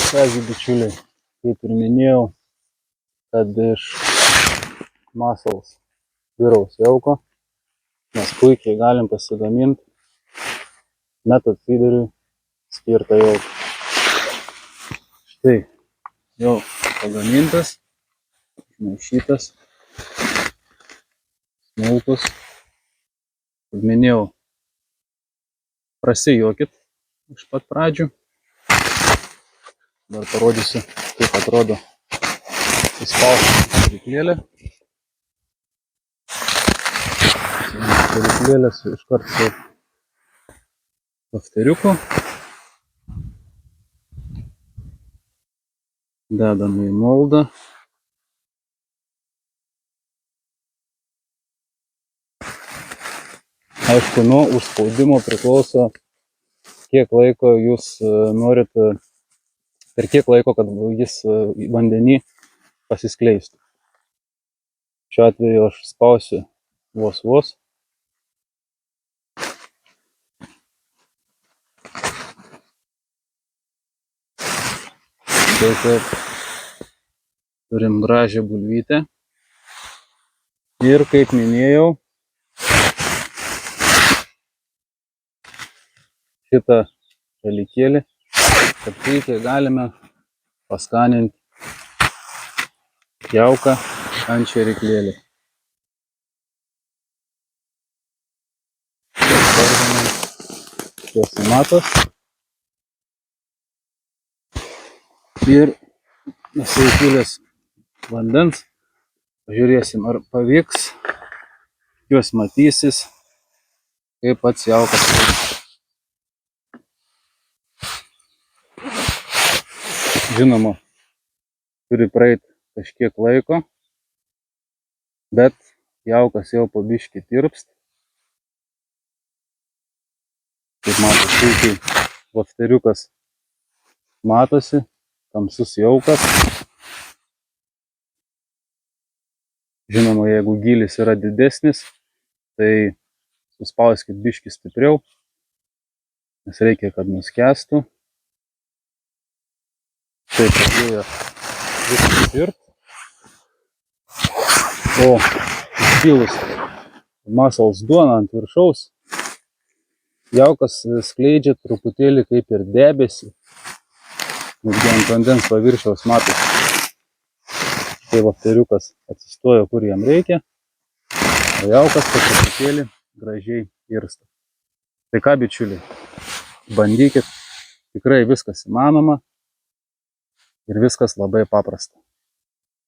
Kągi bičiuliai, kaip ir minėjau, kad iš Muscles vyraus jauko mes puikiai galim pasigaminti Method Feederiui skirtą jauką. Štai jau pagamintas, išmaišytas, smulkus. Kaip minėjau, prasijuokit iš pat pradžių. Dar parodysiu, kaip atrodo įspausta skaityklėlė. Skaityklėlės iškart su lafteriuku. Dedame į moldą. Aišku, nuo užspaudimo priklauso, kiek laiko jūs norit, per kiek laiko, kad jis vandenį pasiskleistų. Šiuo atveju aš spausiu vos. Tai taip, turim gražią bulvytę. Ir kaip minėjau, šitą dalykėlį, kad puikiai galime paskaninti jauką ant šėryklėlį. Šios matos. Ir įpylęs vandens, pažiūrėsim, ar pavyks, juos matysis, kaip pats jaukas. Žinoma, turi praeiti kažkiek laiko, bet jaukas jau po biškį tirpst. Kaip matot, puikiai lafteriukas matosi, tamsus jaukas. Žinoma, jeigu gylis yra didesnis, tai suspauskit biškį stipriau, nes reikia, kad nuskęstų. Štai pradėjo viskas virt. O išpylus Muscles duoną ant viršaus, jaukas skleidžia truputėlį kaip ir debesį. Netgi ant vandens paviršiaus matosi. Štai lafteriukas atsistojo, kur jam reikia, o jaukas po truputėlį gražiai irsta. Tai ką, bičiuliai, bandykit, tikrai viskas įmanoma ir viskas labai paprasta.